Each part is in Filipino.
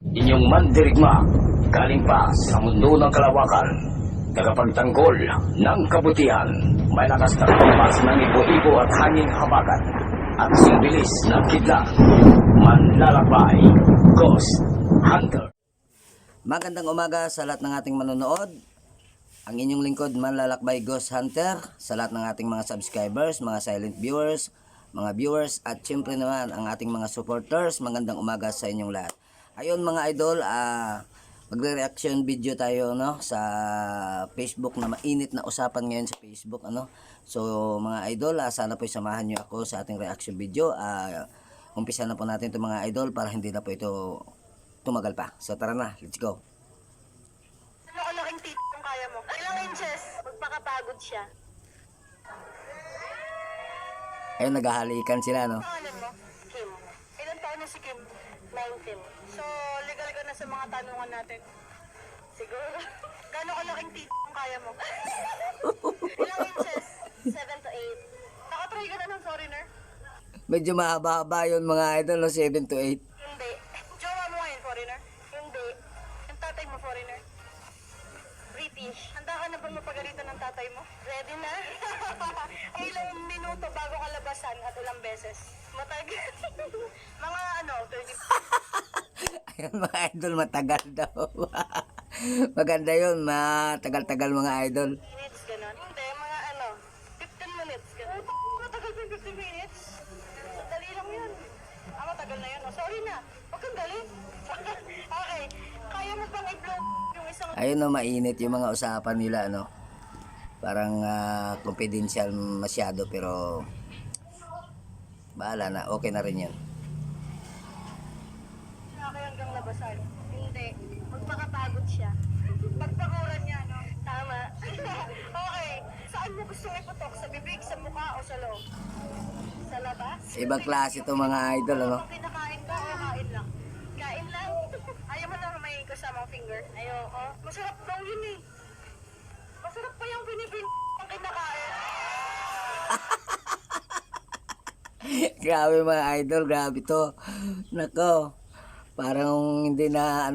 Inyong mandirigma, galing pa sa mundo ng kalawakan, tagapagtanggol ng kabutihan, may lakas na pampas ng ipo-ipo at hanging habagat, at singbilis ng kidlat, manlalakbay, Ghost Hunter. Magandang umaga sa lahat ng ating manonood. Ang inyong lingkod, manlalakbay Ghost Hunter, sa lahat ng ating mga subscribers, mga silent viewers, mga viewers, at syempre naman ang ating mga supporters. Magandang umaga sa inyong lahat. Ayun mga idol, magre-reaction video tayo sa Facebook na mainit na usapan ngayon sa Facebook. So mga idol, sana po samahan nyo ako sa ating reaction video. Umpisa na po natin ito mga idol para hindi na po ito tumagal pa. So tara na, let's go. Ano kalaking tito kung kaya mo? Ilang inches? Magpakapagod siya. Ayun, naghahalikan sila, no? Pangalan mo? Kim. Ilan taon na si Kim? 19. So, legal ka na sa mga tanungan natin. Siguro. Gano'ng kalaking tito kung kaya mo? Ilang inches? 7 to 8. Nakatry ka na ng foreigner? Medyo mahaba-haba yun mga idol, no? 7 to 8. Hindi. Jowa mo ngayon, foreigner? Hindi. Yung tatay mo, foreigner? British. Handa ka na ba mapagalitan ng tatay mo? Ready na? Ilang minuto bago kalabasan at ilang beses? Matagal. Mga 30 Ayun mga idol, matagal daw. Maganda yun, matagal-tagal mga idol. minutes, gano'n? Hindi, mga 15 minutes, gano'n. Matagal pa yung 15 minutes? Dali lang yun. Matagal na yun. Oh, sorry na. Huwag kang dali. Okay. Kaya mo bang i-blow yung isang... Ayun, no, mainit yung mga usapan nila, no? Parang confidential masyado, pero bahala na, okay na rin yan. Hanggang labasan? Hindi. Magpakapagod siya. Pagpakuran niya, no? Tama. Okay. Saan mo gusto iputok? Sa bibig, sa mukha, o sa loob? Sa labas? Ibang klase to mga idol, ano? Kung kinakain ka o kain lang? Kain lang? Ayaw mo na may kasamang finger? Ayoko. Masarap daw yun eh. Masarap pa yung binibin ang kinakain. Grabe mga idol, grabe to. Nako, parang hindi na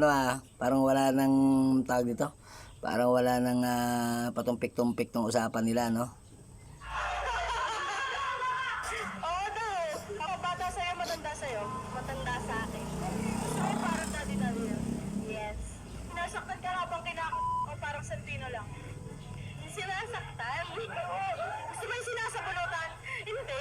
parang wala nang tawag dito. Parang wala nang patumpik-tumpik tong usapan nila, no? Oo daw. Ako bata sa'yo, matanda sa'yo. Matanda sa akin. Gusto mo parang daddy-daddy yan? Yes. Sinasaktan ka na bang o parang santino lang? Sinasaktan? Gusto mo yung sinasabunutan? Hindi.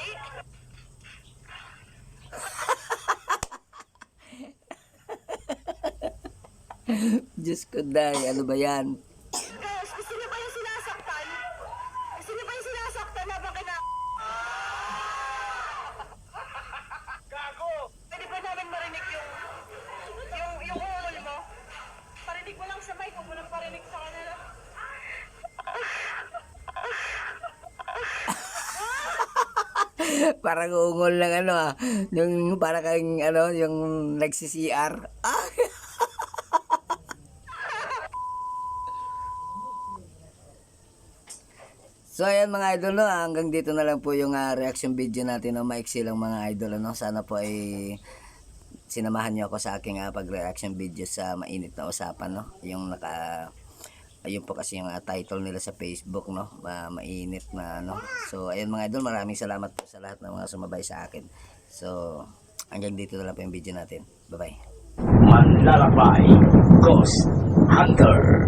Diyos ko day, ano ba yan? Guys, gusto niyo ba yung sinasaktan? Gusto niyo ba yung sinasaktan habang Gago! Pwede ba namin marinig yung uhol mo? Parinig mo lang sa mic, huwag mo lang parinig sa kanila. Parang ungol lang yung para kang yung nagsi-CR. So ayan mga idol, hanggang dito na lang po yung reaction video natin, maiksi lang mga idol, sana po ay sinamahan niyo ako sa aking pag-reaction video sa mainit na usapan, yung ayun po kasi yung title nila sa Facebook, mainit na So ayan mga idol, maraming salamat po sa lahat ng mga sumabay sa akin. So hanggang dito na lang po yung video natin. Bye bye. Manlalakbay, Ghost Hunter.